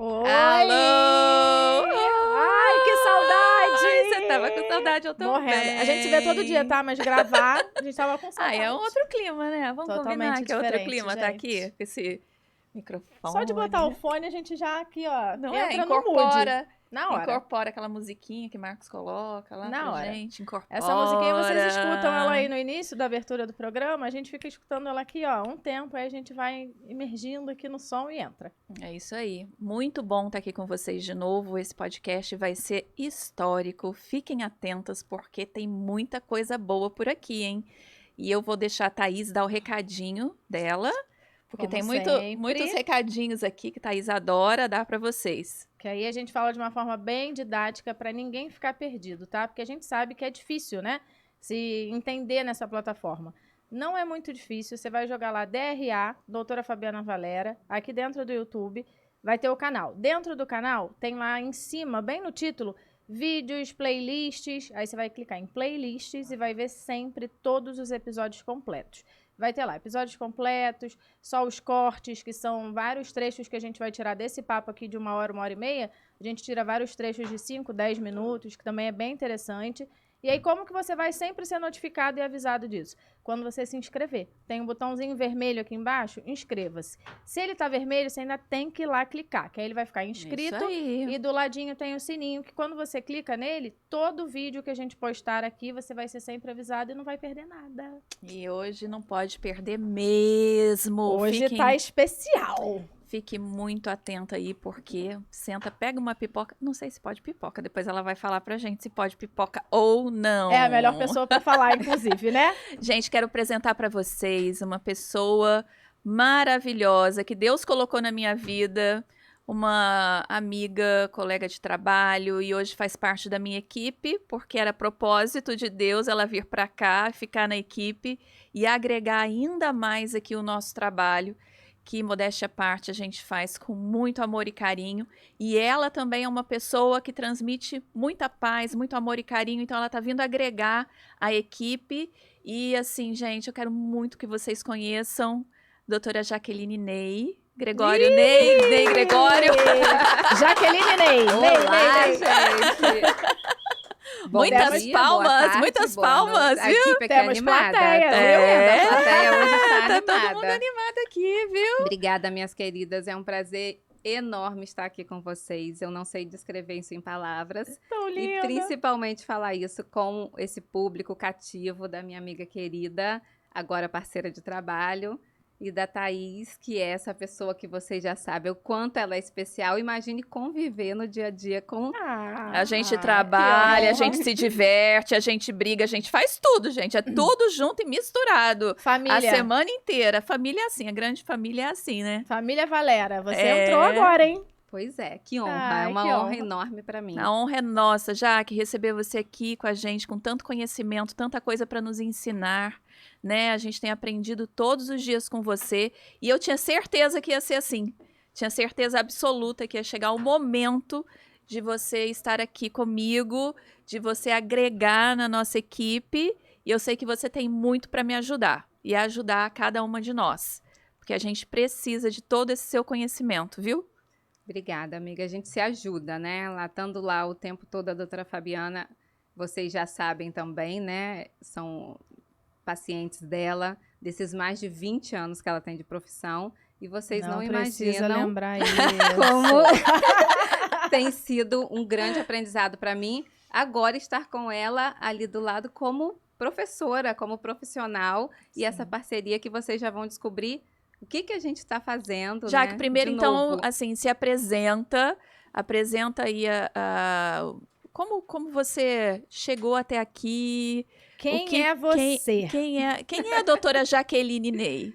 Oi! Alô! Ai, que saudade! Ai, você tava com saudade, eu também. Morrendo. A gente se vê todo dia, tá? Mas gravar, a gente tava com saudade. É outro clima, né? Vamos combinar Totalmente que é outro diferente, clima, tá gente. aqui, com esse microfone. Só de botar o fone, a gente já aqui, ó, Não entra no mood. Na hora. Incorpora aquela musiquinha que Marcos coloca lá Na pra hora. gente. Incorpora. Essa musiquinha vocês escutam ela aí no início da abertura do programa, a gente fica escutando ela aqui, ó, um tempo, aí a gente vai emergindo aqui no som e entra. É isso aí. Muito bom estar aqui com vocês de novo. Esse podcast vai ser histórico. Fiquem atentas porque tem muita coisa boa por aqui, hein? E eu vou deixar a Thaís dar o recadinho dela, porque Como tem sempre. muitos recadinhos aqui que a Thaís adora dar para vocês. Que aí a gente fala de uma forma bem didática para ninguém ficar perdido, tá? Porque a gente sabe que é difícil, né? Se entender nessa plataforma. Não é muito difícil, você vai jogar lá DRA, Doutora Fabiana Valera, aqui dentro do YouTube, vai ter o canal. Dentro do canal, tem lá em cima, bem no título, vídeos, playlists, aí você vai clicar em playlists e vai ver sempre todos os episódios completos. Vai ter lá episódios completos, só os cortes, que são vários trechos que a gente vai tirar desse papo aqui de 1 hora e meia. A gente tira vários trechos de 5, 10 minutos, que também é bem interessante. E aí, como que você vai sempre ser notificado e avisado disso? Quando você se inscrever. Tem um botãozinho vermelho aqui embaixo, inscreva-se. Se ele tá vermelho, você ainda tem que ir lá clicar, que aí ele vai ficar inscrito. Isso aí. E do ladinho tem o sininho, que quando você clica nele, todo vídeo que a gente postar aqui, você vai ser sempre avisado e não vai perder nada. E hoje não pode perder mesmo. Hoje tá especial. Fique muito atenta aí, porque senta, pega uma pipoca. Não sei se pode pipoca, depois ela vai falar pra gente se pode pipoca ou não. É a melhor pessoa pra falar, inclusive, né? Gente, quero apresentar pra vocês uma pessoa maravilhosa que Deus colocou na minha vida, uma amiga, colega de trabalho, e hoje faz parte da minha equipe, porque era propósito de Deus ela vir pra cá, ficar na equipe e agregar ainda mais aqui o nosso trabalho, que, modéstia à parte, a gente faz com muito amor e carinho. E ela também é uma pessoa que transmite muita paz, muito amor e carinho. Então, ela tá vindo agregar a equipe. E, assim, gente, eu quero muito que vocês conheçam doutora Jaqueline Ney. Ney Gregório. Jaqueline Ney. Olá, Ney. gente. Muitas palmas, A viu? equipe aqui Temos animada. plateia, Tô viu? vendo, a plateia hoje tá Tá animada. todo mundo animado aqui, viu? Obrigada, minhas queridas. É um prazer enorme estar aqui com vocês. Eu não sei descrever isso em palavras. Tão E linda. principalmente falar isso com esse público cativo da minha amiga querida, agora parceira de trabalho, e da Thaís, que é essa pessoa que vocês já sabem o quanto ela é especial. Imagine conviver no dia a dia com... A gente trabalha, a que honra. gente se diverte, a gente briga, a gente faz tudo, gente. É tudo junto e misturado. Família. A semana inteira. A família é assim, a grande família é assim, né? Família Valera. Você É. entrou agora, hein? Pois é, que honra. Ai, É uma que honra honra. enorme para mim. A honra é nossa, Jaque, receber você aqui com a gente, com tanto conhecimento, tanta coisa para nos ensinar, né? A gente tem aprendido todos os dias com você e eu tinha certeza que ia ser assim. Tinha certeza absoluta que ia chegar o momento de você estar aqui comigo, de você agregar na nossa equipe, e eu sei que você tem muito para me ajudar e ajudar cada uma de nós, porque a gente precisa de todo esse seu conhecimento, viu? Obrigada, amiga. A gente se ajuda, né? Lá, estando lá o tempo todo, a doutora Fabiana, vocês já sabem também, né? São pacientes dela, desses mais de 20 anos que ela tem de profissão, e vocês não precisa imaginam lembrar isso. como tem sido um grande aprendizado para mim, agora estar com ela ali do lado como professora, como profissional, e essa parceria que vocês já vão descobrir o que a gente está fazendo, Já né? que primeiro, de então, novo. assim, se apresenta aí como você chegou até aqui. Quem é você? Quem é a doutora Jaqueline Ney?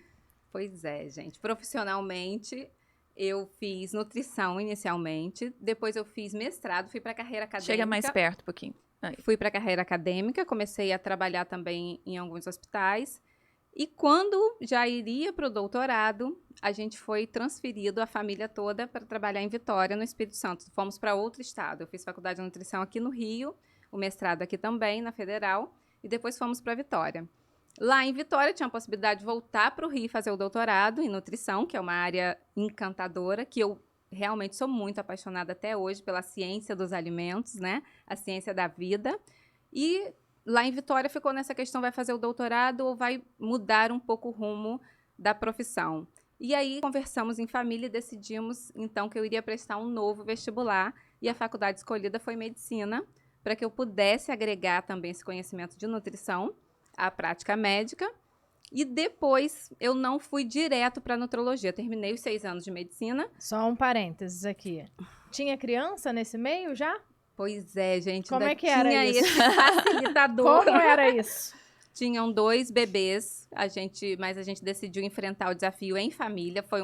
Pois é, gente. Profissionalmente, eu fiz nutrição inicialmente, depois eu fiz mestrado, fui para a carreira acadêmica. Chega mais perto um pouquinho. Aí. Fui para a carreira acadêmica, comecei a trabalhar também em alguns hospitais. E quando já iria para o doutorado, a gente foi transferido, a família toda, para trabalhar em Vitória, no Espírito Santo. Fomos para outro estado. Eu fiz faculdade de nutrição aqui no Rio, o mestrado aqui também, na Federal, e depois fomos para Vitória. Lá em Vitória, tinha a possibilidade de voltar para o Rio e fazer o doutorado em nutrição, que é uma área encantadora, que eu realmente sou muito apaixonada até hoje pela ciência dos alimentos, né? A ciência da vida. E lá em Vitória ficou nessa questão, vai fazer o doutorado ou vai mudar um pouco o rumo da profissão. E aí conversamos em família e decidimos, então, que eu iria prestar um novo vestibular. E a faculdade escolhida foi medicina, para que eu pudesse agregar também esse conhecimento de nutrição à prática médica. E depois eu não fui direto para nutrologia. Terminei os 6 anos de medicina. Só um parênteses aqui. Tinha criança nesse meio já? Pois é, gente. Como ainda é que era tinha isso? esse facilitador. Como era isso? Tinham 2 bebês, mas a gente decidiu enfrentar o desafio em família. Foi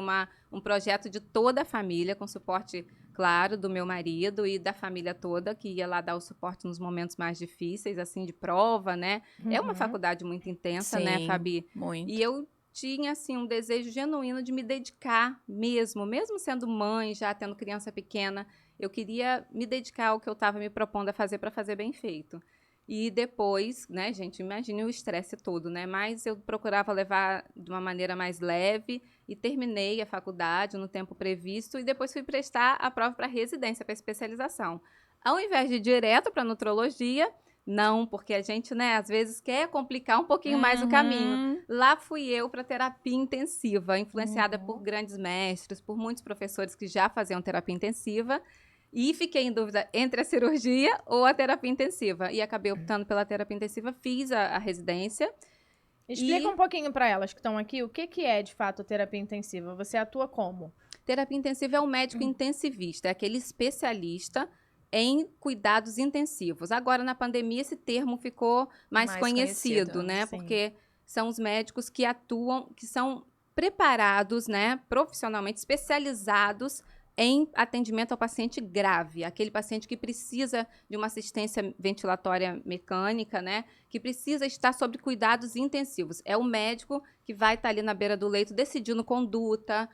um projeto de toda a família, com suporte, claro, do meu marido e da família toda, que ia lá dar o suporte nos momentos mais difíceis, assim, de prova, né? É uma faculdade muito intensa, Sim, né, Fabi? muito. E eu tinha, assim, um desejo genuíno de me dedicar mesmo sendo mãe, já tendo criança pequena. Eu queria me dedicar ao que eu estava me propondo a fazer para fazer bem feito. E depois, né, gente, imagine o estresse todo, né? Mas eu procurava levar de uma maneira mais leve e terminei a faculdade no tempo previsto e depois fui prestar a prova para residência, para especialização. Ao invés de ir direto para nutrologia, não, porque a gente, né, às vezes quer complicar um pouquinho mais o caminho. Lá fui eu para terapia intensiva, influenciada por grandes mestres, por muitos professores que já faziam terapia intensiva. E fiquei em dúvida entre a cirurgia ou a terapia intensiva. E acabei optando pela terapia intensiva, fiz a residência. Explica um pouquinho para elas que estão aqui o que é, de fato, terapia intensiva. Você atua como? Terapia intensiva é um médico intensivista, é aquele especialista em cuidados intensivos. Agora, na pandemia, esse termo ficou mais conhecido, né? Sim. Porque são os médicos que atuam, que são preparados, né, profissionalmente especializados em atendimento ao paciente grave, aquele paciente que precisa de uma assistência ventilatória mecânica, né, que precisa estar sob cuidados intensivos. É o médico que vai estar ali na beira do leito decidindo conduta,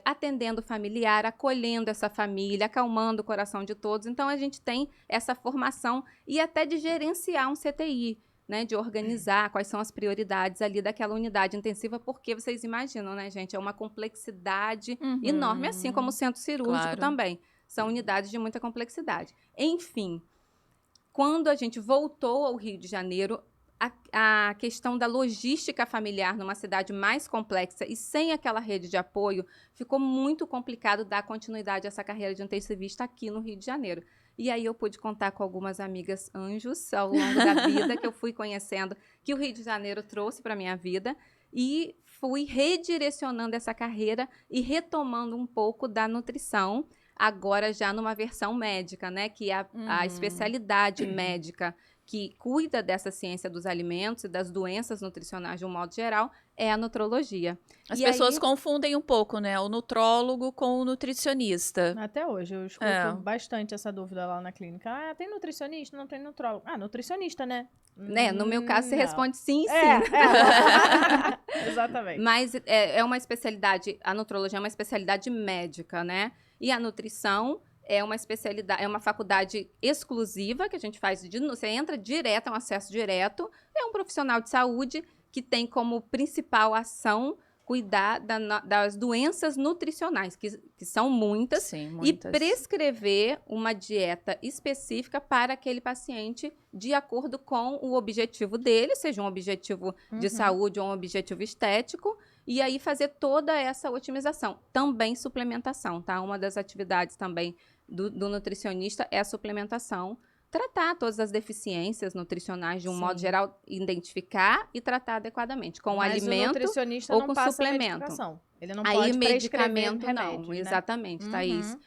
atendendo o familiar, acolhendo essa família, acalmando o coração de todos. Então, a gente tem essa formação e até de gerenciar um CTI, né, de organizar quais são as prioridades ali daquela unidade intensiva, porque vocês imaginam, né, gente, é uma complexidade enorme, assim como o centro cirúrgico também. São unidades de muita complexidade. Enfim, quando a gente voltou ao Rio de Janeiro, a questão da logística familiar numa cidade mais complexa e sem aquela rede de apoio, ficou muito complicado dar continuidade a essa carreira de intensivista aqui no Rio de Janeiro. E aí eu pude contar com algumas amigas anjos ao longo da vida que eu fui conhecendo, que o Rio de Janeiro trouxe para a minha vida, e fui redirecionando essa carreira e retomando um pouco da nutrição, agora já numa versão médica, né? Que é a especialidade médica que cuida dessa ciência dos alimentos e das doenças nutricionais de um modo geral, é a nutrologia. As pessoas confundem um pouco, né? O nutrólogo com o nutricionista. Até hoje, eu escuto bastante essa dúvida lá na clínica. Ah, tem nutricionista? Não tem nutrólogo. Ah, nutricionista, né? No meu caso, você responde sim, sim. Exatamente. Mas é uma especialidade, a nutrologia é uma especialidade médica, né? E a nutrição é uma especialidade, é uma faculdade exclusiva que a gente faz, você entra direto, é um acesso direto, é um profissional de saúde que tem como principal ação cuidar das doenças nutricionais, que são muitas, Sim, e muitas. prescrever uma dieta específica para aquele paciente de acordo com o objetivo dele, seja um objetivo de saúde ou um objetivo estético, e aí fazer toda essa otimização. Também suplementação, tá? Uma das atividades também do nutricionista é a suplementação. Tratar todas as deficiências nutricionais de um modo geral, identificar e tratar adequadamente com o alimento o nutricionista ou não com passa suplemento. Medicação. Ele não Aí pode medicamento remédio, não, né? exatamente, Thaís.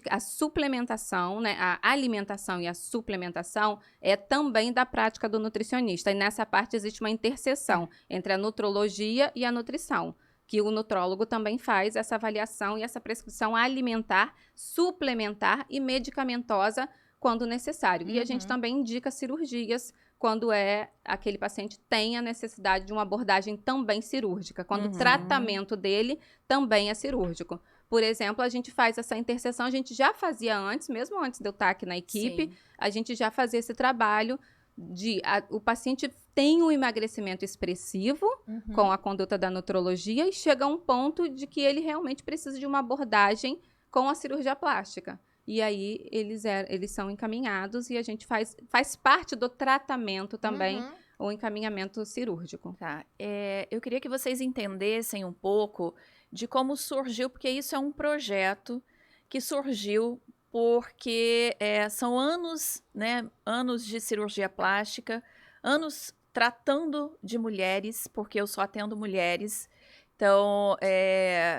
A suplementação, né, a alimentação e a suplementação é também da prática do nutricionista. E nessa parte existe uma interseção entre a nutrologia e a nutrição, que o nutrólogo também faz essa avaliação e essa prescrição alimentar, suplementar e medicamentosa quando necessário. E a gente também indica cirurgias quando aquele paciente tem a necessidade de uma abordagem também cirúrgica, quando o tratamento dele também é cirúrgico. Por exemplo, a gente faz essa interseção, a gente já fazia antes, mesmo antes de eu estar aqui na equipe, a gente já fazia esse trabalho o paciente tem um emagrecimento expressivo com a conduta da nutrologia e chega a um ponto de que ele realmente precisa de uma abordagem com a cirurgia plástica. E aí eles são encaminhados e a gente faz parte do tratamento também, o encaminhamento cirúrgico. Tá. Eu queria que vocês entendessem um pouco de como surgiu, porque isso é um projeto que surgiu porque são anos, né, anos de cirurgia plástica, anos tratando de mulheres, porque eu só atendo mulheres. Então,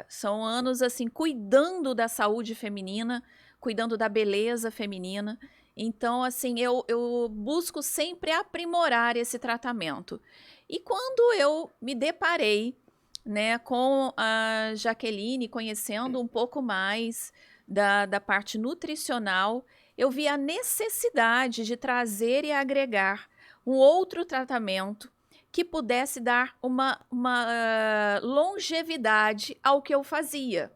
são anos assim cuidando da saúde feminina, cuidando da beleza feminina. Então, assim, eu busco sempre aprimorar esse tratamento. E quando eu me deparei, né, com a Jaqueline, conhecendo um pouco mais da parte nutricional, eu vi a necessidade de trazer e agregar um outro tratamento que pudesse dar uma longevidade ao que eu fazia.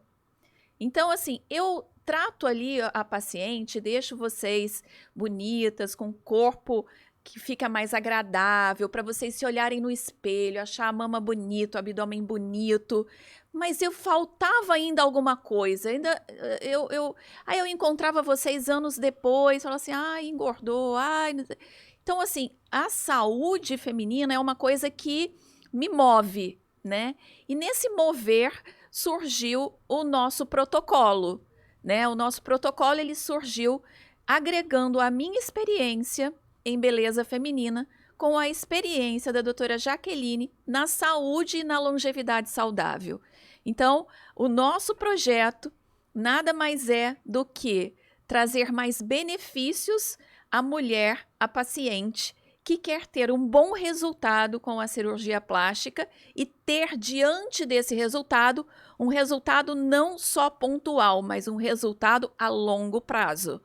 Então, assim, eu trato ali a paciente, deixo vocês bonitas, com corpo que fica mais agradável, para vocês se olharem no espelho, achar a mama bonito, o abdômen bonito, mas eu faltava ainda alguma coisa, aí eu encontrava vocês anos depois, falava assim, ai, engordou, ai... Então, assim, a saúde feminina é uma coisa que me move, né? E nesse mover surgiu o nosso protocolo, né? O nosso protocolo, ele surgiu agregando a minha experiência em beleza feminina com a experiência da doutora Jaqueline na saúde e na longevidade saudável. Então, o nosso projeto nada mais é do que trazer mais benefícios à mulher, à paciente, que quer ter um bom resultado com a cirurgia plástica e ter diante desse resultado um resultado não só pontual, mas um resultado a longo prazo.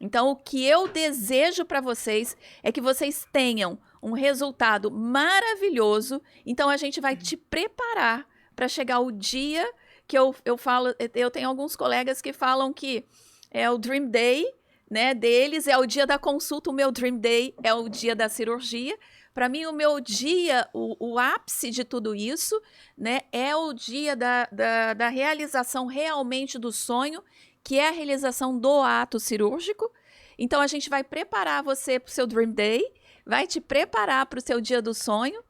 Então, o que eu desejo para vocês é que vocês tenham um resultado maravilhoso. Então, a gente vai te preparar para chegar o dia que eu falo. Eu tenho alguns colegas que falam que é o Dream Day, né, deles, é o dia da consulta. O meu Dream Day é o dia da cirurgia. Para mim, o meu dia, o ápice de tudo isso, né, é o dia da realização realmente do sonho, que é a realização do ato cirúrgico. Então, a gente vai preparar você para o seu Dream Day, vai te preparar para o seu dia do sonho.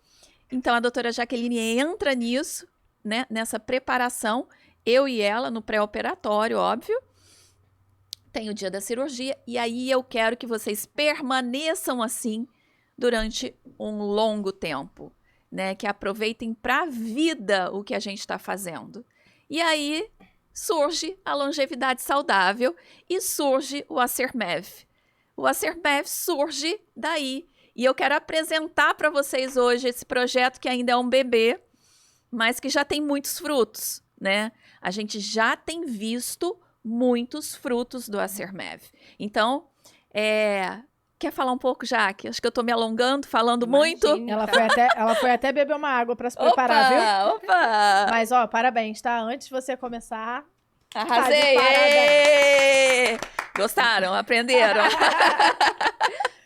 Então, a doutora Jaqueline entra nisso, né, nessa preparação, eu e ela, no pré-operatório, óbvio. Tem o dia da cirurgia, e aí eu quero que vocês permaneçam assim durante um longo tempo, né? Que aproveitem para a vida o que a gente está fazendo. E aí surge a longevidade saudável e surge o Acermev. O Acermev surge daí. E eu quero apresentar para vocês hoje esse projeto que ainda é um bebê, mas que já tem muitos frutos, né? A gente já tem visto muitos frutos do Acermev. Então, quer falar um pouco, Jaque? Acho que eu estou me alongando, falando Imagina, muito. Ela foi até beber uma água para se preparar, viu? Opa! Mas, ó, parabéns, tá? Antes de você começar... Arrasei! Tá de parabéns. Gostaram? Aprenderam?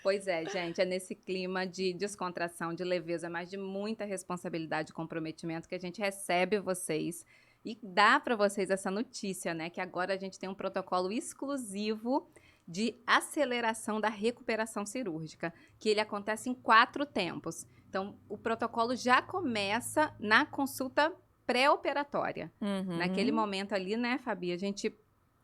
Pois é, gente, é nesse clima de descontração, de leveza, mas de muita responsabilidade e comprometimento que a gente recebe vocês e dá para vocês essa notícia, né? Que agora a gente tem um protocolo exclusivo de aceleração da recuperação cirúrgica, que ele acontece em 4 tempos. Então, o protocolo já começa na consulta pré-operatória. Uhum. Naquele momento ali, né, Fabi, a gente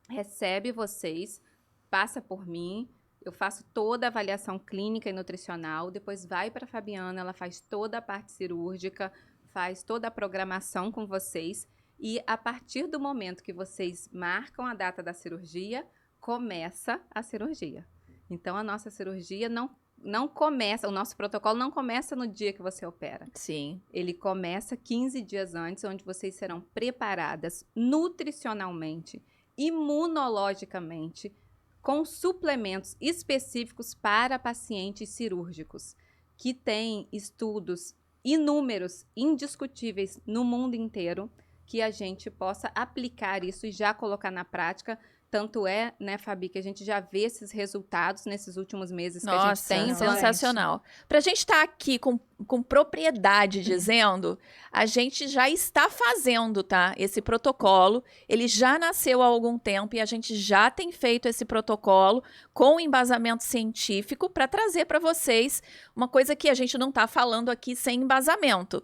recebe vocês, passa por mim, eu faço toda a avaliação clínica e nutricional, depois vai para a Fabiana, ela faz toda a parte cirúrgica, faz toda a programação com vocês, e a partir do momento que vocês marcam a data da cirurgia, começa a cirurgia. Então, a nossa cirurgia não começa, o nosso protocolo não começa no dia que você opera. Sim. Ele começa 15 dias antes, onde vocês serão preparadas nutricionalmente, imunologicamente, com suplementos específicos para pacientes cirúrgicos, que tem estudos inúmeros, indiscutíveis no mundo inteiro, que a gente possa aplicar isso e já colocar na prática Tanto é, né, Fabi, que a gente já vê esses resultados nesses últimos meses que a gente Nossa, tem. sensacional. Pra gente estar aqui com propriedade dizendo, a gente já está fazendo, tá? Esse protocolo, ele já nasceu há algum tempo e a gente já tem feito esse protocolo com embasamento científico para trazer para vocês uma coisa que a gente não tá falando aqui sem embasamento.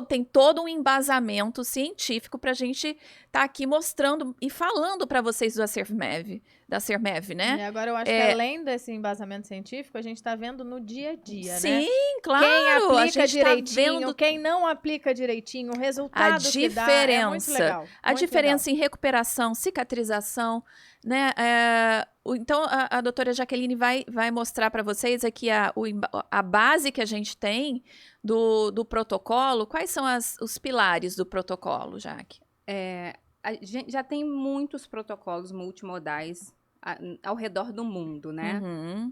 Tem todo um embasamento científico para a gente estar aqui mostrando e falando para vocês da Sermev, né? E agora eu acho que além desse embasamento científico, a gente está vendo no dia a dia, né? Sim, claro. Quem a aplica gente direitinho, tá vendo quem não aplica direitinho, o resultado a que dá é muito diferença. legal. A muito diferença legal. em recuperação, cicatrização, né? Então, a doutora Jaqueline vai mostrar para vocês aqui a base que a gente tem do protocolo. Quais são os pilares do protocolo, Jaque? A gente já tem muitos protocolos multimodais ao redor do mundo, né? Uhum.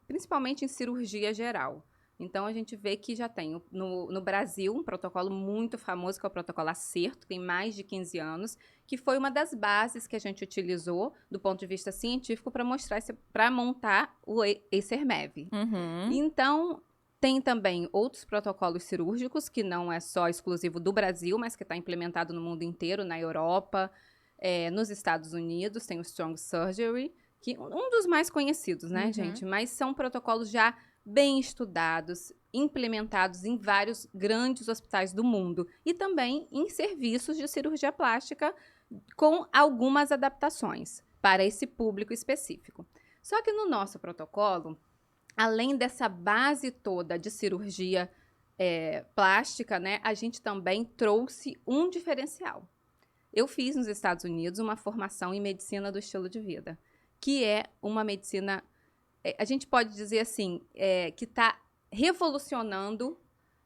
Principalmente em cirurgia geral. Então, a gente vê que já tem no Brasil um protocolo muito famoso, que é o protocolo Acerto, tem mais de 15 anos, que foi uma das bases que a gente utilizou do ponto de vista científico para montar o Sermev. Uhum. Então, tem também outros protocolos cirúrgicos, que não é só exclusivo do Brasil, mas que está implementado no mundo inteiro, na Europa, nos Estados Unidos, tem o Strong Surgery, que um dos mais conhecidos, né, gente? Mas são protocolos já bem estudados, implementados em vários grandes hospitais do mundo e também em serviços de cirurgia plástica com algumas adaptações para esse público específico. Só que no nosso protocolo, além dessa base toda de cirurgia plástica, né, a gente também trouxe um diferencial. Eu fiz nos Estados Unidos uma formação em medicina do estilo de vida, que é uma medicina, a gente pode dizer assim, que está revolucionando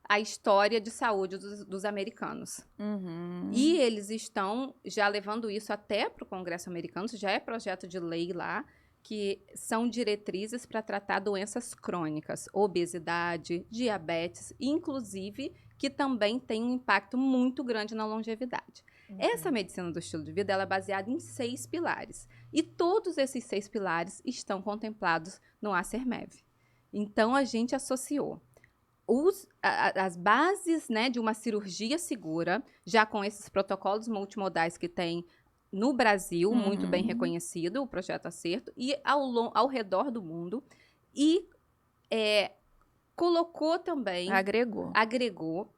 a história de saúde dos americanos. Uhum. E eles estão já levando isso até para o Congresso americano, já é projeto de lei lá, que são diretrizes para tratar doenças crônicas, obesidade, diabetes, inclusive que também tem um impacto muito grande na longevidade. Essa medicina do estilo de vida ela é baseada em 6 pilares. E todos esses 6 pilares estão contemplados no Sermev. Então, a gente associou as bases, né, de uma cirurgia segura, já com esses protocolos multimodais que tem no Brasil, muito bem reconhecido, o Projeto Acerto, e ao redor do mundo. E colocou também... Agregou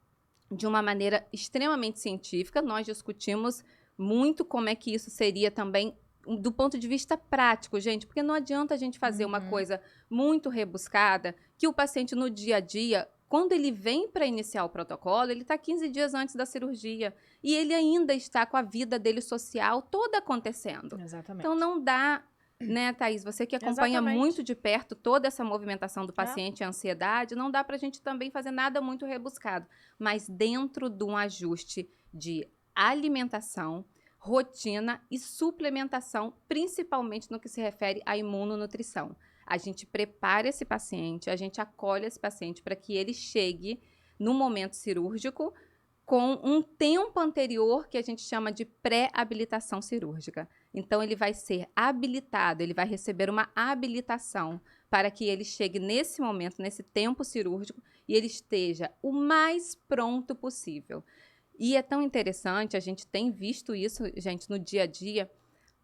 de uma maneira extremamente científica. Nós discutimos muito como é que isso seria também do ponto de vista prático, gente, porque não adianta a gente fazer uma coisa muito rebuscada que o paciente no dia a dia, quando ele vem para iniciar o protocolo, ele está 15 dias antes da cirurgia e ele ainda está com a vida dele social toda acontecendo. Exatamente. Então não dá, né, Thaís? Você que acompanha muito de perto toda essa movimentação do paciente, a ansiedade, não dá para a gente também fazer nada muito rebuscado. Mas dentro de um ajuste de alimentação, rotina e suplementação, principalmente no que se refere à imunonutrição. A gente prepara esse paciente, a gente acolhe esse paciente para que ele chegue no momento cirúrgico com um tempo anterior que a gente chama de pré-habilitação cirúrgica. Então, ele vai ser habilitado, ele vai receber uma habilitação para que ele chegue nesse momento, nesse tempo cirúrgico, e ele esteja o mais pronto possível. E é tão interessante, a gente tem visto isso, gente, no dia a dia,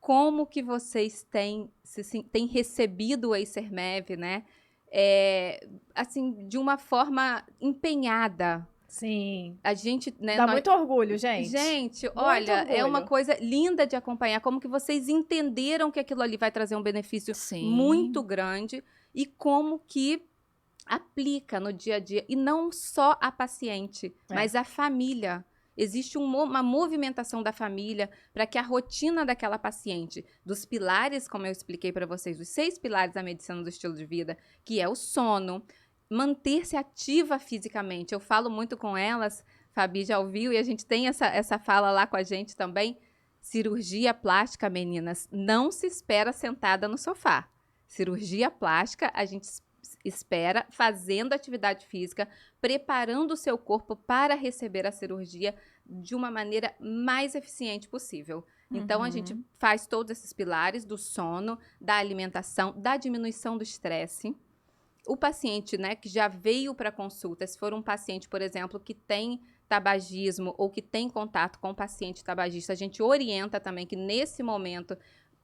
como que vocês têm recebido o Sermev, né? Assim, de uma forma empenhada. Sim. A gente, né, dá muito orgulho, gente. Gente, muito olha, orgulho. É uma coisa linda de acompanhar, como que vocês entenderam que aquilo ali vai trazer um benefício muito grande e como que aplica no dia a dia. E não só a paciente, mas a família. Existe uma movimentação da família para que a rotina daquela paciente, dos pilares, como eu expliquei para vocês, os 6 pilares da medicina do estilo de vida, que é o sono, manter-se ativa fisicamente. Eu falo muito com elas, Fabi já ouviu, e a gente tem essa fala lá com a gente também. Cirurgia plástica, meninas, não se espera sentada no sofá. Cirurgia plástica, a gente espera, fazendo atividade física, preparando o seu corpo para receber a cirurgia de uma maneira mais eficiente possível. Então, a gente faz todos esses pilares do sono, da alimentação, da diminuição do estresse. O paciente, né, que já veio para consulta, se for um paciente, por exemplo, que tem tabagismo ou que tem contato com o paciente tabagista, a gente orienta também que nesse momento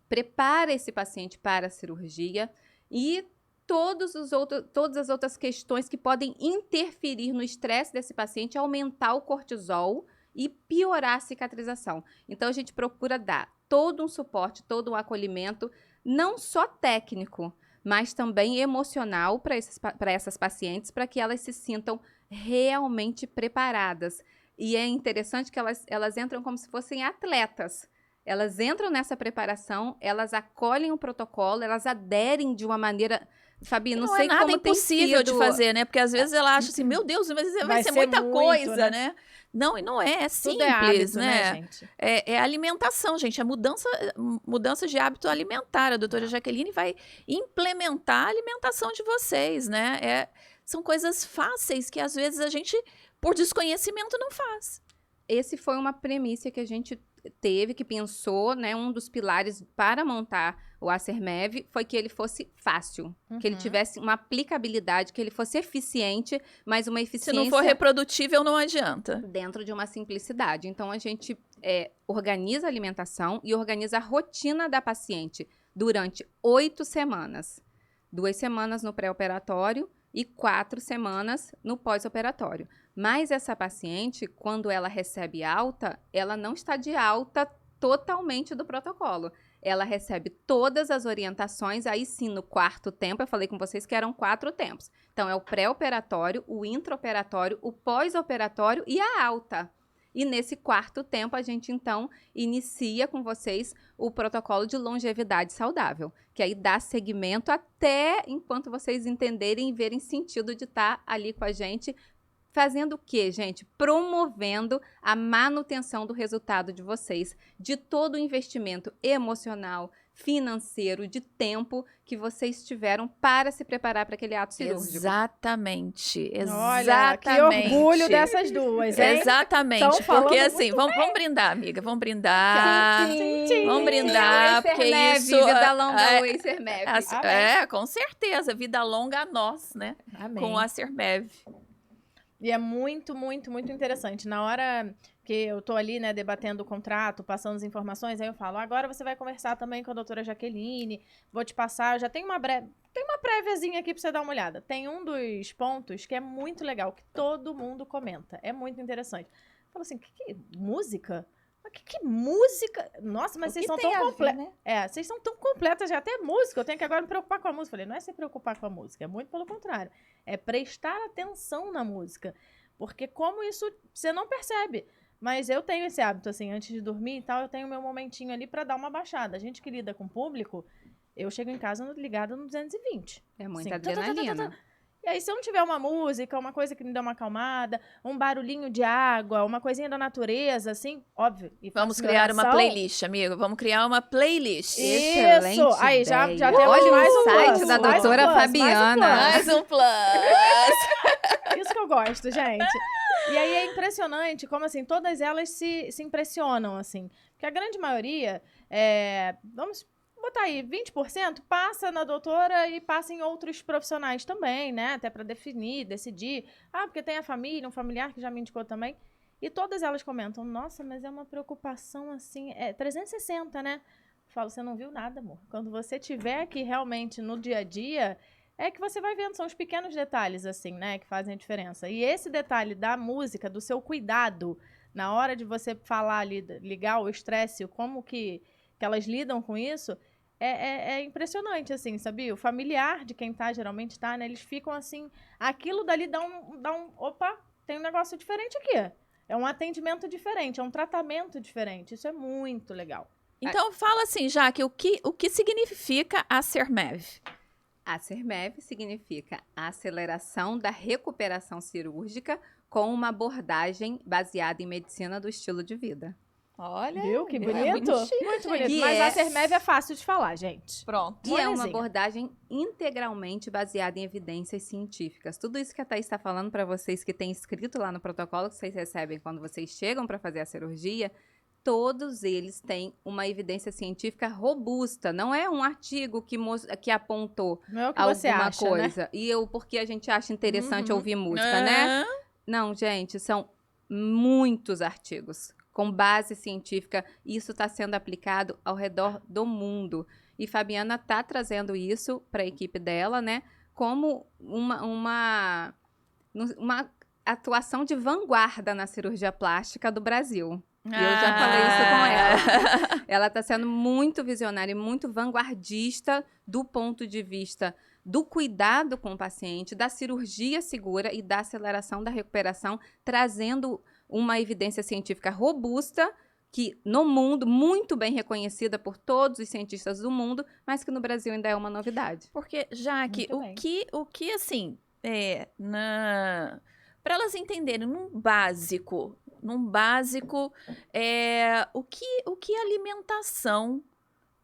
prepara esse paciente para a cirurgia e todas as outras questões que podem interferir no estresse desse paciente, aumentar o cortisol e piorar a cicatrização. Então, a gente procura dar todo um suporte, todo um acolhimento, não só técnico, mas também emocional para essas pacientes, para que elas se sintam realmente preparadas. E é interessante que elas entram como se fossem atletas. Elas entram nessa preparação, elas acolhem o protocolo, elas aderem de uma maneira... Fabi, não sei é nada como impossível tem sido... de fazer, né? Porque às vezes ela acha assim, meu Deus, mas vai ser muita muito, coisa, né? Não, e não é, é Tudo é simples, hábito, né? gente? É alimentação, gente, é mudança de hábito alimentar. A doutora Jaqueline vai implementar a alimentação de vocês, né? São coisas fáceis que às vezes a gente, por desconhecimento, não faz. Esse foi uma premissa que a gente teve, que pensou, né? Um dos pilares para montar o Acermev foi que ele fosse fácil, que ele tivesse uma aplicabilidade, que ele fosse eficiente, mas uma eficiência... Se não for reprodutível, não adianta. Dentro de uma simplicidade. Então, a gente organiza a alimentação e organiza a rotina da paciente durante 8 semanas. 2 semanas no pré-operatório e 4 semanas no pós-operatório. Mas essa paciente, quando ela recebe alta, ela não está de alta totalmente do protocolo. Ela recebe todas as orientações, aí sim, no 4º tempo, eu falei com vocês que eram 4 tempos. Então, é o pré-operatório, o intraoperatório, o pós-operatório e a alta. E nesse 4º tempo, a gente, então, inicia com vocês o protocolo de longevidade saudável, que aí dá seguimento até enquanto vocês entenderem e verem sentido de estar ali com a gente. Fazendo o quê, gente? Promovendo a manutenção do resultado de vocês, de todo o investimento emocional, financeiro, de tempo que vocês tiveram para se preparar para aquele ato cirúrgico. Exatamente. Olha, que orgulho dessas duas, hein? Exatamente, porque assim, vamos brindar, amiga, vamos brindar. Vamos brindar, porque isso... Vida longa, o Acermev. Com certeza, vida longa a nós, né? Amém. Com o Acermev. E é muito, muito, muito interessante. Na hora que eu tô ali, né, debatendo o contrato, passando as informações, aí eu falo, agora você vai conversar também com a doutora Jaqueline, vou te passar, eu já tenho uma préviazinha aqui pra você dar uma olhada. Tem um dos pontos que é muito legal, que todo mundo comenta. É muito interessante. Falo assim, que música? Mas que música? Nossa, mas vocês são tão completas. Né? Vocês são tão completas, já até música. Eu tenho que agora me preocupar com a música. Falei, não é se preocupar com a música, é muito pelo contrário. É prestar atenção na música. Porque como isso, você não percebe. Mas eu tenho esse hábito, assim, antes de dormir e tal, eu tenho meu momentinho ali pra dar uma baixada. A gente que lida com o público, eu chego em casa ligada no 220. É muita assim, adrenalina. E aí, se eu não tiver uma música, uma coisa que me dá uma acalmada, um barulhinho de água, uma coisinha da natureza, assim, óbvio. E vamos criar uma playlist, amigo. Vamos criar uma playlist. Excelente. Isso! Aí, já temos Olha mais o um site plus, da doutora Fabiana. Mais um plus. Isso que eu gosto, gente. E aí é impressionante como, assim, todas elas se impressionam, assim. Porque a grande maioria, vamos botar aí, 20% passa na doutora e passa em outros profissionais também, né? Até para decidir. Porque tem a família, um familiar que já me indicou também. E todas elas comentam, nossa, mas é uma preocupação, assim, 360, né? Eu falo, você não viu nada, amor. Quando você estiver aqui realmente no dia a dia, é que você vai vendo, são os pequenos detalhes, assim, né? Que fazem a diferença. E esse detalhe da música, do seu cuidado, na hora de você falar ali, ligar o estresse, como que elas lidam com isso, é impressionante, assim, sabia? O familiar de quem geralmente tá, né? Eles ficam assim, aquilo dali dá um opa, tem um negócio diferente aqui. É um atendimento diferente, é um tratamento diferente. Isso é muito legal. Então, fala assim, Jaque, o que significa Acermev? Acermev significa a aceleração da recuperação cirúrgica com uma abordagem baseada em medicina do estilo de vida. Olha, Viu? Que é bonito. muito chique, Muito gente. bonito. Mas a Sermev é fácil de falar, gente. Pronto. E é uma Molezinha. abordagem integralmente baseada em evidências científicas. Tudo isso que a Thaís está falando para vocês que tem escrito lá no protocolo que vocês recebem quando vocês chegam para fazer a cirurgia, todos eles têm uma evidência científica robusta. Não é um artigo que apontou Não é o que alguma você acha, né? coisa. E porque a gente acha interessante Uhum. ouvir música, né? Não, gente, são muitos artigos com base científica. Isso está sendo aplicado ao redor do mundo. E Fabiana está trazendo isso para a equipe dela, né? Como uma atuação de vanguarda na cirurgia plástica do Brasil. E eu já falei isso com ela. Ela está sendo muito visionária e muito vanguardista do ponto de vista do cuidado com o paciente, da cirurgia segura e da aceleração da recuperação, trazendo uma evidência científica robusta, que no mundo, muito bem reconhecida por todos os cientistas do mundo, mas que no Brasil ainda é uma novidade. Porque, Jaque, Muito bem. o que assim, para elas entenderem, num básico, o que alimentação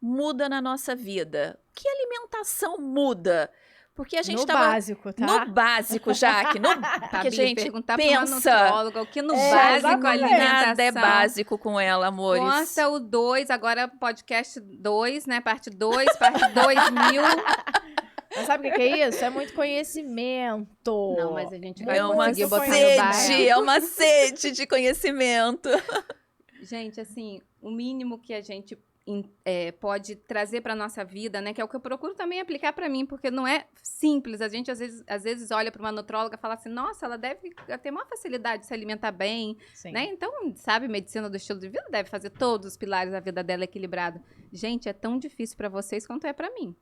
muda na nossa vida? O que alimentação muda? Porque a gente No tava básico, tá? no básico, Jaque, porque Fabi, gente perguntar para uma pensa, nutróloga o que no É, básico exatamente. alimentação. nada é básico com ela, amores. Consta o 2, agora podcast 2, né? Parte 2, parte 2000. Mas sabe o que é isso? É muito conhecimento. Não, mas a gente Não vai É uma conseguir botar no sede, básico. é uma sede de conhecimento. Gente, assim, o mínimo que a gente pode trazer para nossa vida, né? Que é o que eu procuro também aplicar para mim, porque não é simples. A gente às vezes olha para uma nutróloga e fala assim: nossa, ela deve ter uma facilidade de se alimentar bem, Sim. né? Então, sabe, medicina do estilo de vida deve fazer todos os pilares da vida dela equilibrado. Gente, é tão difícil para vocês quanto é para mim.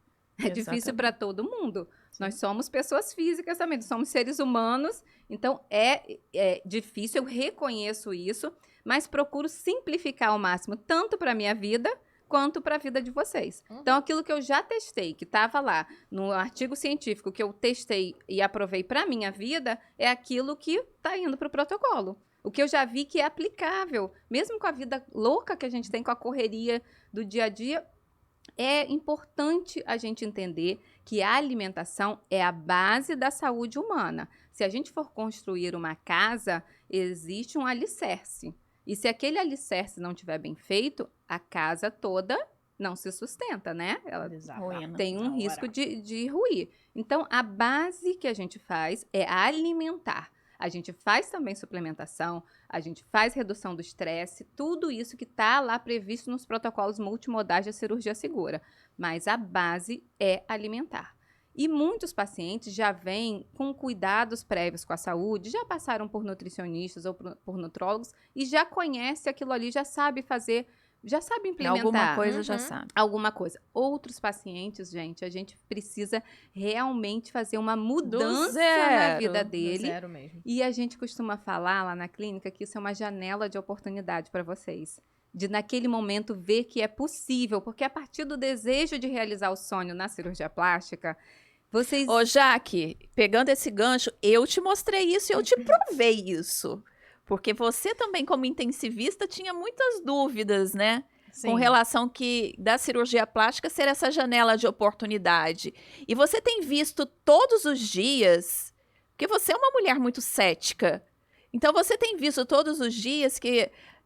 É difícil para todo mundo. Sim. Nós somos pessoas físicas também, somos seres humanos, então é difícil, eu reconheço isso, mas procuro simplificar ao máximo, tanto para a minha vida, quanto para a vida de vocês. Uhum. Então, aquilo que eu já testei, que estava lá no artigo científico que eu testei e aprovei para a minha vida, é aquilo que está indo para o protocolo. O que eu já vi que é aplicável, mesmo com a vida louca que a gente tem, com a correria do dia a dia, é importante a gente entender que a alimentação é a base da saúde humana. Se a gente for construir uma casa, existe um alicerce. E se aquele alicerce não estiver bem feito, a casa toda não se sustenta, né? Ela Exato. tem um Na risco hora. de ruir. Então, a base que a gente faz é alimentar. A gente faz também suplementação, a gente faz redução do estresse, tudo isso que está lá previsto nos protocolos multimodais de cirurgia segura. Mas a base é alimentar. E muitos pacientes já vêm com cuidados prévios com a saúde, já passaram por nutricionistas ou por nutrólogos e já conhece aquilo ali, já sabe fazer, já sabe implementar. Alguma coisa Uhum. já sabe. Alguma coisa. Outros pacientes, gente, a gente precisa realmente fazer uma mudança na vida Do dele. zero mesmo. E a gente costuma falar lá na clínica que isso é uma janela de oportunidade para vocês. De naquele momento ver que é possível, porque a partir do desejo de realizar o sonho na cirurgia plástica, vocês... Ô, Jaque, pegando esse gancho, eu te mostrei isso e eu te provei isso. Porque você também, como intensivista, tinha muitas dúvidas, né? Sim. Com relação da cirurgia plástica ser essa janela de oportunidade. E você tem visto todos os dias, porque você é uma mulher muito cética. Então, você tem visto todos os dias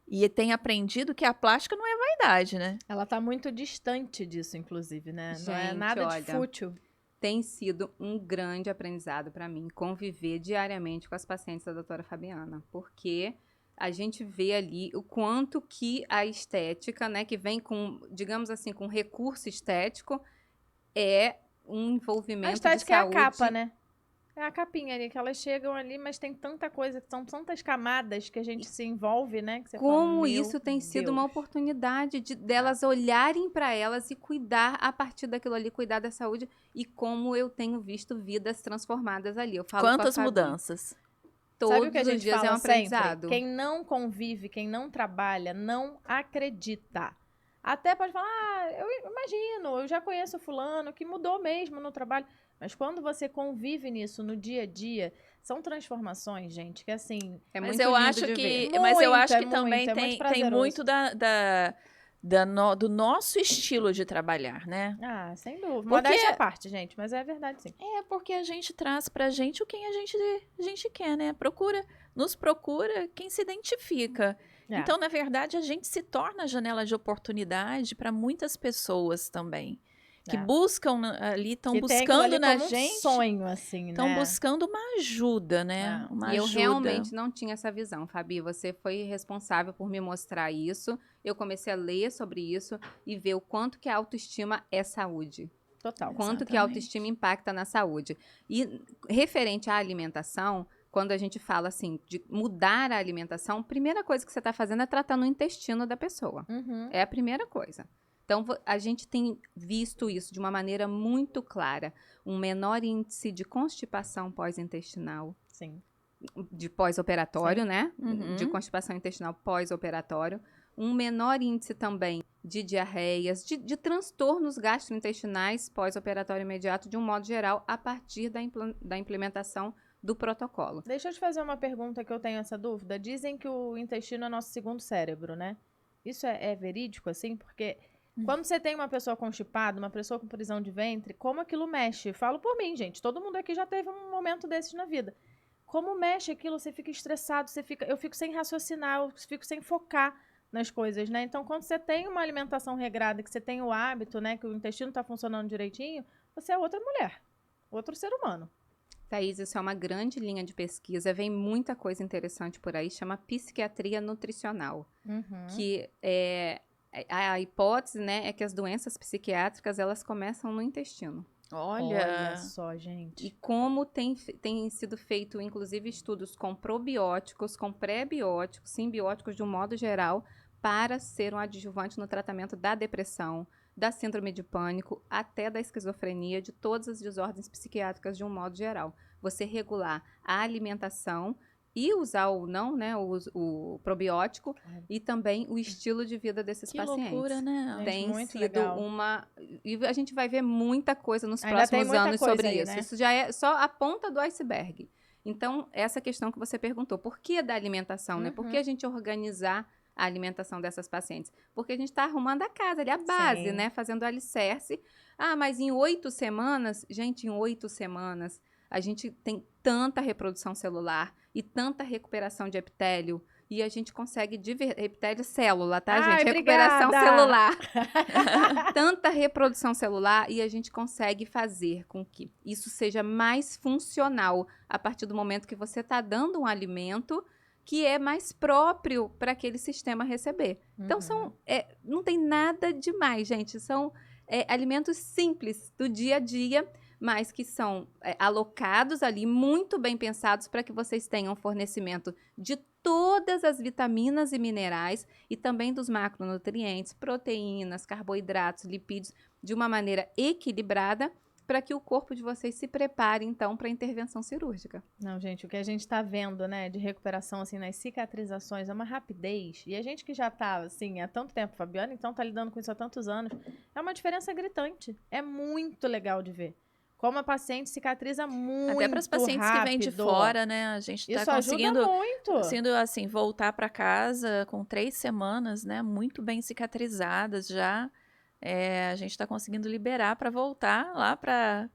e tem aprendido que a plástica não é vaidade, né? Ela tá muito distante disso, inclusive, né? Não é Gente, nada de olha, fútil. Tem sido um grande aprendizado para mim conviver diariamente com as pacientes da doutora Fabiana, porque a gente vê ali o quanto que a estética, né, que vem com, digamos assim, com recurso estético, é um envolvimento A estética de saúde. é a capa, né? É a capinha ali, que elas chegam ali, mas tem tanta coisa, são tantas camadas que a gente se envolve, né? Que você fala, Como "Meu isso tem sido uma Deus." oportunidade delas olharem para elas e cuidar a partir daquilo ali, cuidar da saúde, e como eu tenho visto vidas transformadas ali. Eu falo Quantas com a Fabi, mudanças? todos Sabe o que a gente os dias fala é um sempre? aprendizado. Quem não convive, quem não trabalha, não acredita. Até pode falar, eu imagino, eu já conheço fulano que mudou mesmo no trabalho. Mas quando você convive nisso no dia a dia, São transformações, gente, que assim... É Mas muito eu lindo acho de que, ver. mas eu acho que Muito, também muito, é muito tem prazeroso. muito do nosso estilo de trabalhar, né? Ah, sem dúvida. Porque- Modéstia à parte, gente, mas é verdade, sim. É porque a gente traz pra gente o que a gente quer, né? Nos procura quem se identifica. É. Então, na verdade, a gente se torna a janela de oportunidade para muitas pessoas também. Que É. buscam ali, estão Que tem aquilo buscando ali na como um gente. sonho, assim, Estão né? buscando uma ajuda, né? É. Uma E eu ajuda. realmente não tinha essa visão, Fabi. Você foi responsável por me mostrar isso. Eu comecei a ler sobre isso e ver o quanto que a autoestima é saúde. Total. Quanto que a Exatamente. autoestima impacta na saúde. E referente à alimentação, quando a gente fala assim de mudar a alimentação, a primeira coisa que você está fazendo é tratando o intestino da pessoa. Uhum. É a primeira coisa. Então, a gente tem visto isso de uma maneira muito clara. Um menor índice de constipação pós-intestinal, Sim. de pós-operatório, Sim. né? Uhum. De constipação intestinal pós-operatório. Um menor índice também de diarreias, de transtornos gastrointestinais pós-operatório imediato, de um modo geral, a partir da implementação do protocolo. Deixa eu te fazer uma pergunta que eu tenho essa dúvida. Dizem que o intestino é nosso segundo cérebro, né? Isso é verídico, assim? Porque quando você tem uma pessoa constipada, uma pessoa com prisão de ventre, como aquilo mexe? Falo por mim, gente. Todo mundo aqui já teve um momento desses na vida. Como mexe aquilo? Você fica estressado, eu fico sem raciocinar, eu fico sem focar nas coisas, né? Então, quando você tem uma alimentação regrada, que você tem o hábito, né, que o intestino tá funcionando direitinho, você é outra mulher, outro ser humano. Thaís, isso é uma grande linha de pesquisa, vem muita coisa interessante por aí, chama psiquiatria nutricional, que a hipótese, né, é que as doenças psiquiátricas, elas começam no intestino. Olha só, gente. E como tem sido feito, inclusive, estudos com probióticos, com pré-bióticos, simbióticos de um modo geral, para ser um adjuvante no tratamento da depressão, da síndrome de pânico, até da esquizofrenia, de todas as desordens psiquiátricas de um modo geral. Você regular a alimentação e usar ou não, né, o probiótico, e também o estilo de vida desses Que pacientes. loucura, né? Gente, Tem muito sido legal. E a gente vai ver muita coisa nos Ainda tem próximos muita anos coisa sobre aí, isso. né? Isso já é só a ponta do iceberg. Então, essa questão que você perguntou, por que da alimentação, né? Por que a gente organizar a alimentação dessas pacientes? Porque a gente está arrumando a casa, ali a base, Sim. né? Fazendo o alicerce. Ah, mas em 8 semanas, gente, em 8 semanas, a gente tem tanta reprodução celular e tanta recuperação de epitélio, e a gente consegue epitélio célula, tá, Ai, gente? Recuperação obrigada! celular. Tanta reprodução celular, e a gente consegue fazer com que isso seja mais funcional a partir do momento que você está dando um alimento que é mais próprio para aquele sistema receber. Então, não tem nada demais, gente. São alimentos simples do dia a dia, mas que são alocados ali, muito bem pensados para que vocês tenham fornecimento de todas as vitaminas e minerais e também dos macronutrientes, proteínas, carboidratos, lipídios, de uma maneira equilibrada, para que o corpo de vocês se prepare, então, para a intervenção cirúrgica. Não, gente, o que a gente tá vendo, né, de recuperação, assim, nas cicatrizações, é uma rapidez. E a gente que já tá, assim, há tanto tempo, Fabiana, então tá lidando com isso há tantos anos, é uma diferença gritante. É muito legal de ver. Como a paciente cicatriza muito Até para as pacientes que vêm de rápido. fora, né? A gente está Isso conseguindo, ajuda muito. assim, voltar para casa com 3 semanas, né? Muito bem cicatrizadas já. A gente está conseguindo liberar para voltar lá para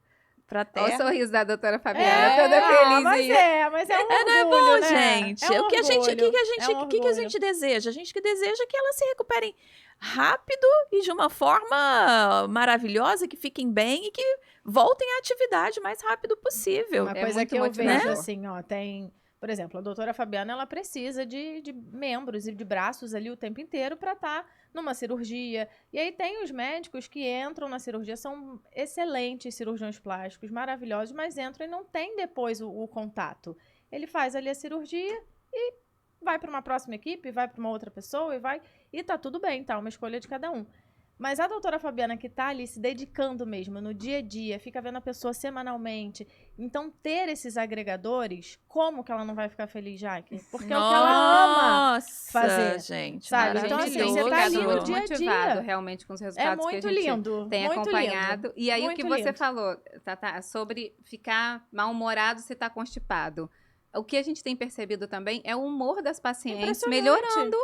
Olha terra. o sorriso da doutora Fabiana, toda feliz. Mas é um orgulho, Não é bom, né? gente. É um O que a orgulho. gente deseja? A gente que deseja que elas se recuperem rápido e de uma forma maravilhosa, que fiquem bem e que voltem à atividade o mais rápido possível. Uma É coisa muito que eu motivador. vejo, assim, ó, tem... Por exemplo, a doutora Fabiana, ela precisa de membros e de braços ali o tempo inteiro para estar numa cirurgia. E aí tem os médicos que entram na cirurgia, são excelentes cirurgiões plásticos, maravilhosos, mas entram e não tem depois o contato. Ele faz ali a cirurgia e vai para uma próxima equipe, vai para uma outra pessoa e tá tudo bem, tá? Uma escolha de cada um. Mas a doutora Fabiana, que tá ali se dedicando mesmo no dia a dia, fica vendo a pessoa semanalmente. Então, ter esses agregadores, como que ela não vai ficar feliz, Jaque? Porque é o que ela ama fazer, gente, sabe? Então, assim, você tá ali no dia a motivado dia. realmente com os É resultados que a muito gente lindo. tem muito acompanhado. lindo. E aí, Muito o que você lindo. falou, Tata, sobre ficar mal-humorado se tá constipado. O que a gente tem percebido também é o humor das pacientes melhorando,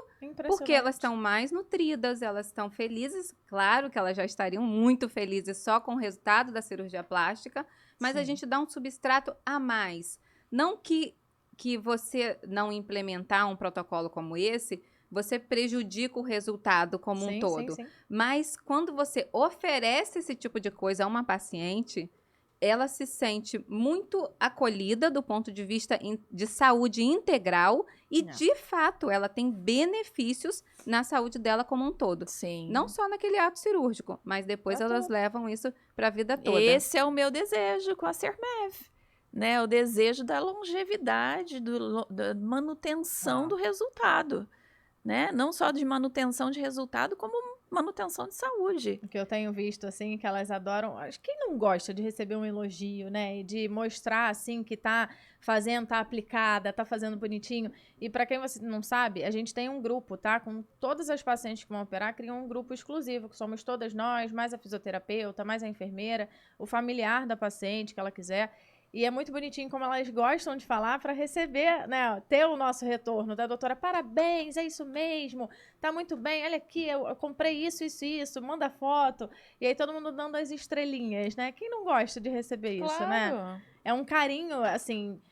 porque elas estão mais nutridas, elas estão felizes. Claro que elas já estariam muito felizes só com o resultado da cirurgia plástica, mas a gente dá um substrato a mais. Não que você não implementar um protocolo como esse, você prejudica o resultado como um todo. Sim. Mas quando você oferece esse tipo de coisa a uma paciente, ela se sente muito acolhida do ponto de vista de saúde integral e, de fato, ela tem benefícios na saúde dela como um todo. Sim. Não só naquele ato cirúrgico, mas depois elas levam isso para a vida toda. Esse é o meu desejo com a Sermev, né? O desejo da longevidade, da manutenção do resultado, né? Não só de manutenção de resultado, como manutenção de saúde. O que eu tenho visto, assim, que elas adoram... Acho que quem não gosta de receber um elogio, né? E de mostrar, assim, que tá fazendo, tá aplicada, tá fazendo bonitinho. E pra quem você não sabe, a gente tem um grupo, tá? Com todas as pacientes que vão operar, criam um grupo exclusivo, que somos todas nós, mais a fisioterapeuta, mais a enfermeira, o familiar da paciente, que ela quiser. E é muito bonitinho como elas gostam de falar para receber, né, ter o nosso retorno da doutora. Parabéns, é isso mesmo, tá muito bem, olha aqui, eu comprei isso, manda foto. E aí todo mundo dando as estrelinhas, né? Quem não gosta de receber isso, né? É um carinho, assim,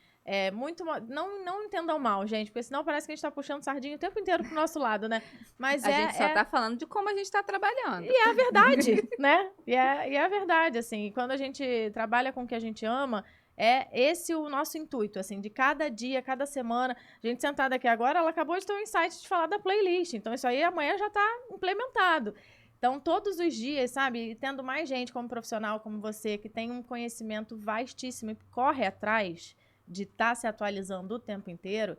muito... Não entendam mal, gente, porque senão parece que a gente tá puxando sardinha o tempo inteiro pro nosso lado, né? Mas a gente só tá falando de como a gente tá trabalhando. E é a verdade, né? E é a verdade, assim, quando a gente trabalha com o que a gente ama... É esse o nosso intuito, assim, de cada dia, cada semana. A gente sentada aqui agora, ela acabou de ter um insight de falar da playlist. Então, isso aí amanhã já está implementado. Então, todos os dias, sabe, tendo mais gente como profissional, como você, que tem um conhecimento vastíssimo e corre atrás de estar se atualizando o tempo inteiro,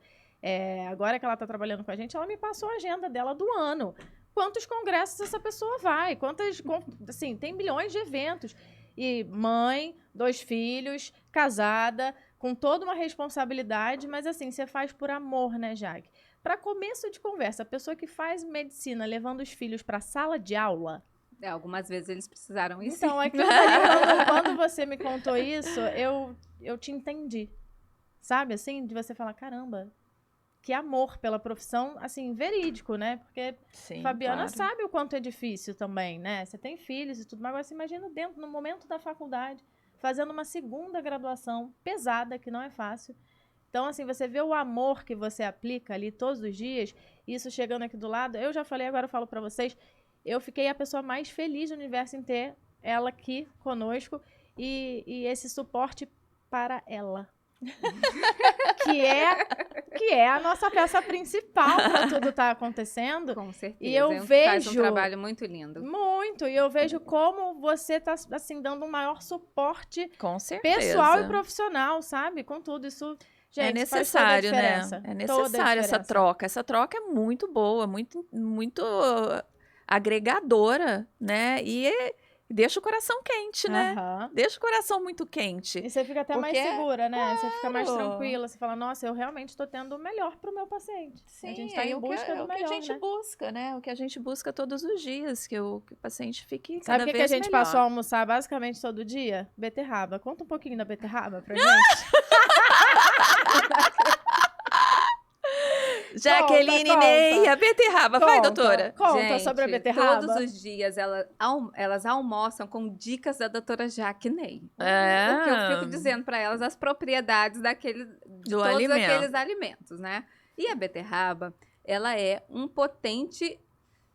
agora que ela está trabalhando com a gente, ela me passou a agenda dela do ano. Quantos congressos essa pessoa vai? Assim, tem milhões de eventos. E mãe, 2 filhos, casada, com toda uma responsabilidade, mas assim, você faz por amor, né, Jaque? Para começo de conversa, a pessoa que faz medicina levando os filhos para a sala de aula... Algumas vezes eles precisaram isso. Então, quando você me contou isso, eu te entendi. Sabe, assim, de você falar, caramba... Que amor pela profissão, assim, verídico, né? Porque Fabiana sabe o quanto é difícil também, né? Você tem filhos e tudo, mas agora você imagina no momento da faculdade, fazendo uma segunda graduação pesada, que não é fácil. Então, assim, você vê o amor que você aplica ali todos os dias, isso chegando aqui do lado, eu já falei, agora eu falo pra vocês, eu fiquei a pessoa mais feliz do universo em ter ela aqui conosco e esse suporte para ela. que é a nossa peça principal para tudo estar acontecendo. Com certeza. E eu vejo faz um trabalho muito lindo. Muito. E eu vejo como você está assim dando um maior suporte pessoal e profissional, sabe? Com tudo isso, gente, é necessário, faz toda a né? É necessário essa troca. Essa troca é muito boa, muito agregadora, né? E deixa o coração quente, né? Deixa o coração muito quente. E você fica até mais segura, né? Você fica mais tranquila. Você fala, nossa, eu realmente estou tendo o melhor pro meu paciente. Sim, a gente está em busca do melhor, o que a gente busca, né? O que a gente busca todos os dias, que o paciente fique cada vez melhor. Sabe o que a gente passou a almoçar basicamente todo dia? Beterraba. Conta um pouquinho da beterraba pra gente. Jaqueline Ney, a beterraba. Vai, doutora. Conta gente, sobre a beterraba. Todos os dias elas almoçam com dicas da doutora Jaque Ney. É. O que eu fico dizendo para elas as propriedades de todos aqueles alimentos, né? E a beterraba, ela é um potente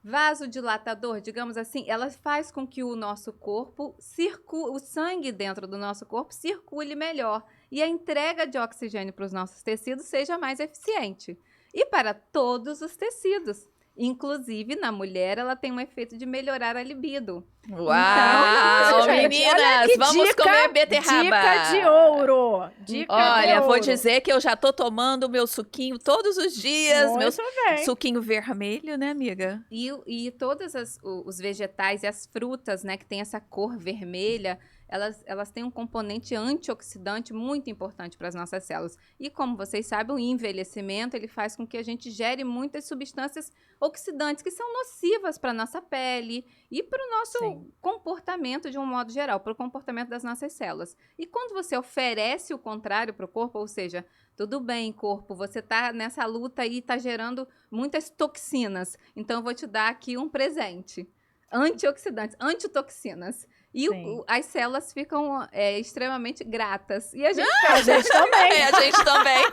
vasodilatador, digamos assim. Ela faz com que o nosso corpo o sangue dentro do nosso corpo circule melhor e a entrega de oxigênio para os nossos tecidos seja mais eficiente. E para todos os tecidos. Inclusive, na mulher, ela tem um efeito de melhorar a libido. Uau, Então, gente, meninas, olha que vamos dica, comer beterraba. Dica de ouro. Dica de Olha, vou ouro. dizer que eu já tô tomando meu suquinho todos os dias, meu Muito bem. suquinho vermelho, né, amiga? E todos os vegetais e as frutas, né, que tem essa cor vermelha, elas têm um componente antioxidante muito importante para as nossas células. E como vocês sabem, o envelhecimento, ele faz com que a gente gere muitas substâncias oxidantes que são nocivas para a nossa pele e para o nosso Sim. comportamento de um modo geral, para o comportamento das nossas células. E quando você oferece o contrário para o corpo, ou seja, tudo bem, corpo, você tá nessa luta aí, tá gerando muitas toxinas. Então, eu vou te dar aqui um presente. Antioxidantes, antitoxinas. E Sim. as células ficam extremamente gratas. E a gente, A gente também. É, a gente também.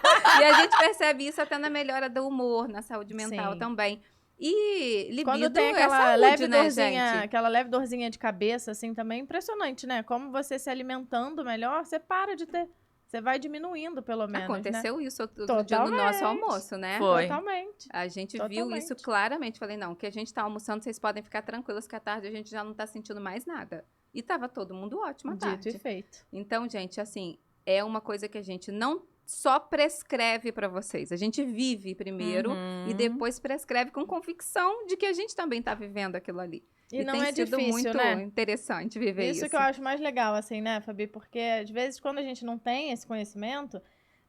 e a gente percebe isso até na melhora do humor, na saúde mental Sim. também. E libido Quando tem é aquela saúde, leve né, dorzinha, gente? aquela leve dorzinha de cabeça, assim, também é impressionante, né? Como você se alimentando melhor, você para de ter. Você vai diminuindo, pelo menos, né? Aconteceu isso outro dia no nosso Totalmente. almoço, né? Foi. Totalmente. A gente viu Totalmente. isso claramente. Falei, não, que a gente tá almoçando, vocês podem ficar tranquilas que à tarde a gente já não tá sentindo mais nada. E tava todo mundo ótimo à Dito tarde. e feito. Então, gente, assim, é uma coisa que a gente não só prescreve pra vocês. A gente vive primeiro Uhum. e depois prescreve com convicção de que a gente também tá vivendo aquilo ali. E não tem é sido difícil, muito né? interessante viver isso. Isso que eu acho mais legal, assim, né, Fabi? Porque, às vezes, quando a gente não tem esse conhecimento...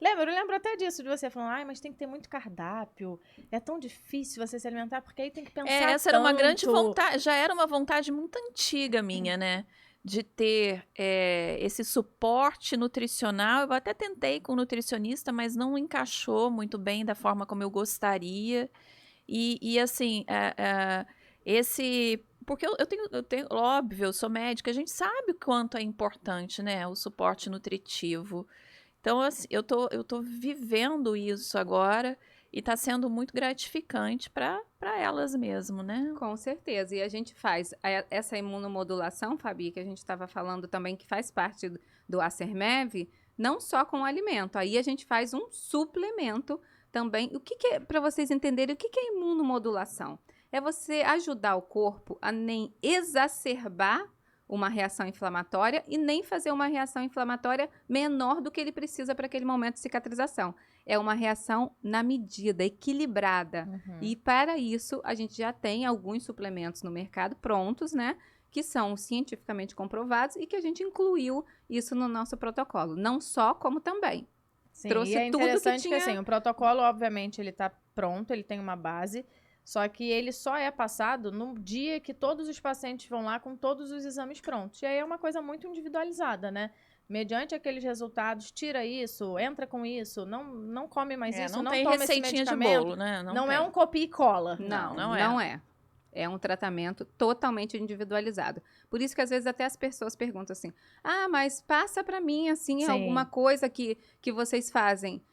Eu lembro até disso, de você falando, ai, mas tem que ter muito cardápio, é tão difícil você se alimentar, porque aí tem que pensar Essa era uma grande tanto. vontade, já era uma vontade muito antiga minha, né? De ter esse suporte nutricional. Eu até tentei com nutricionista, mas não encaixou muito bem da forma como eu gostaria. E assim, porque eu tenho, óbvio, eu sou médica, a gente sabe o quanto é importante, né? O suporte nutritivo. Então, assim, eu tô vivendo isso agora e tá sendo muito gratificante para elas mesmo, né? Com certeza. E a gente faz essa imunomodulação, Fabi, que a gente estava falando também, que faz parte do Acermev, não só com o alimento. Aí a gente faz um suplemento também. O que é, para vocês entenderem, o que é imunomodulação? É você ajudar o corpo a nem exacerbar uma reação inflamatória e nem fazer uma reação inflamatória menor do que ele precisa para aquele momento de cicatrização. É uma reação na medida, equilibrada. Uhum. E para isso, a gente já tem alguns suplementos no mercado prontos, né? Que são cientificamente comprovados e que a gente incluiu isso no nosso protocolo. Não só, como também. Sim, Trouxe e é tudo que interessante que, tinha- assim, o protocolo, obviamente, ele tá pronto, ele tem uma base, só que ele só é passado no dia que todos os pacientes vão lá com todos os exames prontos. E aí é uma coisa muito individualizada, né? Mediante aqueles resultados, tira isso, entra com isso, não come mais isso, não tem toma esse receitinha de medicamento. bolo, né? Não é tem. um copia e cola. Não é. É um tratamento totalmente individualizado. Por isso que às vezes até as pessoas perguntam assim: ah, mas passa para mim assim Sim. alguma coisa que vocês fazem.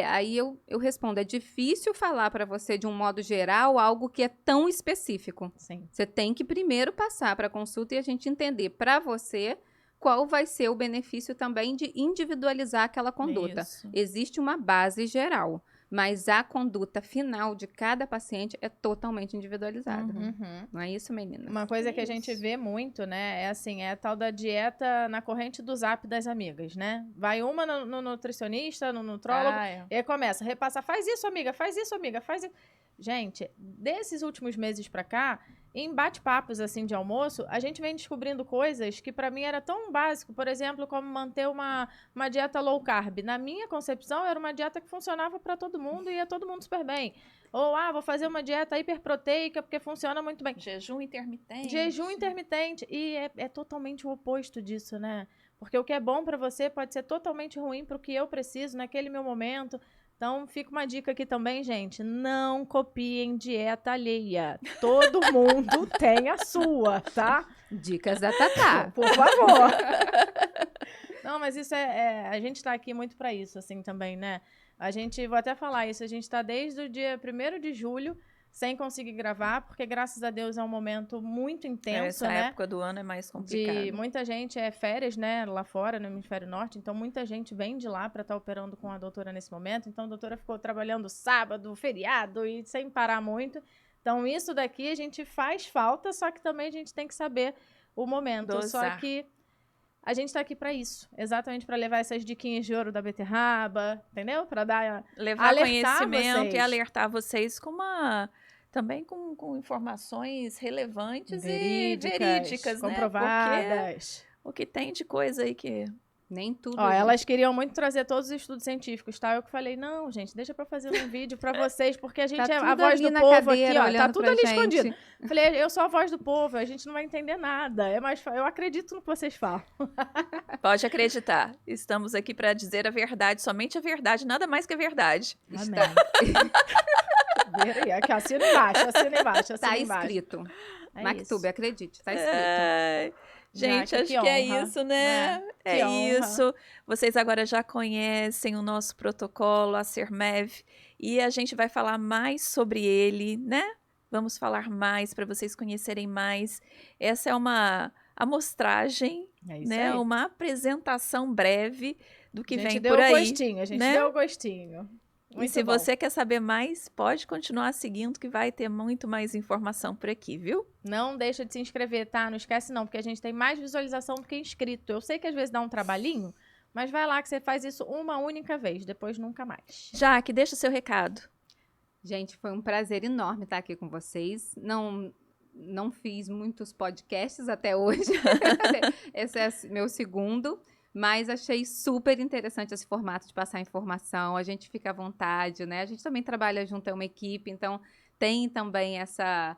Aí eu respondo: é difícil falar para você de um modo geral algo que é tão específico. Sim. Você tem que primeiro passar para a consulta e a gente entender para você qual vai ser o benefício também de individualizar aquela conduta. Isso. Existe uma base geral, mas a conduta final de cada paciente é totalmente individualizada. Uhum. Não é isso, meninas? Uma coisa que a gente vê muito, né, é assim, é a tal da dieta na corrente do zap das amigas, né? Vai uma no nutricionista, no nutrólogo, e aí começa a repassar, faz isso, amiga, faz isso, amiga, faz isso. Gente, desses últimos meses pra cá, em bate-papos, assim, de almoço, a gente vem descobrindo coisas que pra mim era tão básico, por exemplo, como manter uma dieta low carb. Na minha concepção, era uma dieta que funcionava pra todo mundo e ia todo mundo super bem. Ou, vou fazer uma dieta hiperproteica porque funciona muito bem. Jejum intermitente. Jejum intermitente. E é totalmente o oposto disso, né? Porque o que é bom pra você pode ser totalmente ruim pro que eu preciso naquele meu momento. Então, fica uma dica aqui também, gente. Não copiem dieta alheia. Todo mundo tem a sua, tá? Dicas da Tatá. Por favor. Não, mas isso a gente tá aqui muito pra isso, assim, também, né? Vou até falar isso, a gente tá desde o dia 1º de julho sem conseguir gravar, porque graças a Deus é um momento muito intenso, Essa né? época do ano é mais complicado. Muita gente férias, né, lá fora, no hemisfério norte, então muita gente vem de lá para estar operando com a doutora nesse momento, então a doutora ficou trabalhando sábado, feriado e sem parar muito, Então, isso daqui a gente faz falta, só que também a gente tem que saber o momento. Só Dosar. que a gente tá aqui para isso, exatamente para levar essas diquinhas de ouro da beterraba, entendeu? Para dar Levar alertar conhecimento e vocês. alertar vocês também com informações relevantes verídicas, e verídicas, né? comprovadas. Porque o que tem de coisa aí que... Nem tudo. Ó, gente. elas queriam muito trazer todos os estudos científicos, tá? Eu que falei, não, gente, deixa pra fazer um vídeo pra vocês, porque a gente Tá é a tudo voz ali do na povo cadeira, aqui, ó. Tá olhando tudo pra ali gente. escondido. Eu falei, eu sou a voz do povo, a gente não vai entender nada. Eu acredito no que vocês falam. Pode acreditar. Estamos aqui para dizer a verdade, somente a verdade, nada mais que a verdade. Amém. Aqui, assina embaixo, assina embaixo, assina Tá embaixo. escrito. É Mactube, isso. acredite, tá escrito. Ai, gente, Jaque, acho que que é honra. isso, né? Que É honra. isso. Vocês agora já conhecem o nosso protocolo, a Sermev, e a gente vai falar mais sobre ele, né? Vamos falar mais para vocês conhecerem mais. Essa é uma amostragem, É isso né? aí. Uma apresentação breve do que A gente vem deu por o aí. gostinho, a gente né? deu o gostinho. E Muito se bom. você quer saber mais, pode continuar seguindo que vai ter muito mais informação por aqui, viu? Não deixa de se inscrever, tá? Não esquece não, porque a gente tem mais visualização do que inscrito. Eu sei que às vezes dá um trabalhinho, mas vai lá que você faz isso uma única vez, depois nunca mais. Jaque, deixa o seu recado. Gente, foi um prazer enorme estar aqui com vocês. Não fiz muitos podcasts até hoje. Esse é meu segundo. Mas achei super interessante esse formato de passar informação. A gente fica à vontade, né? A gente também trabalha junto a uma equipe, então tem também essa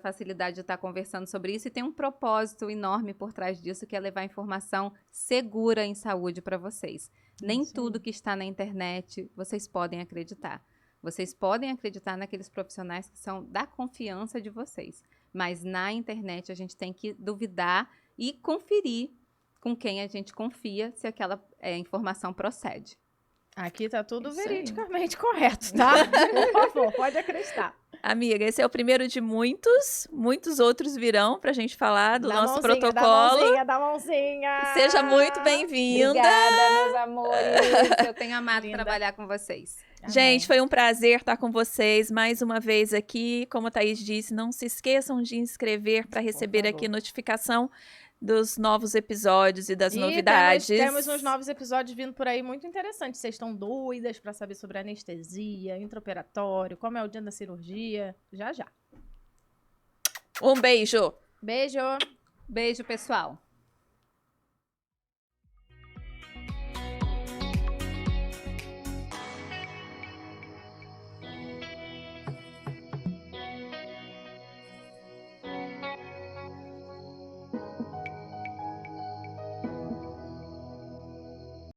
facilidade de estar conversando sobre isso. E tem um propósito enorme por trás disso, que é levar informação segura em saúde para vocês. Nem Isso aí. tudo que está na internet vocês podem acreditar. Vocês podem acreditar naqueles profissionais que são da confiança de vocês. Mas na internet a gente tem que duvidar e conferir com quem a gente confia se aquela informação procede. Aqui tá tudo Isso aí. veridicamente correto, tá? Por favor, pode acreditar. Amiga, esse é o primeiro de muitos outros virão pra gente falar do Dá nosso mãozinha, protocolo. Dá mãozinha. Seja muito bem-vinda. Obrigada, meus amores. Eu tenho amado Linda. trabalhar com vocês. Gente, foi um prazer estar com vocês mais uma vez aqui. Como a Thaís disse, não se esqueçam de inscrever para receber favor. aqui notificação dos novos episódios e das E novidades. Temos uns novos episódios vindo por aí muito interessantes. Vocês estão doidas para saber sobre anestesia, intraoperatório, como é o dia da cirurgia? Já, já. Um beijo! Beijo! Beijo, pessoal.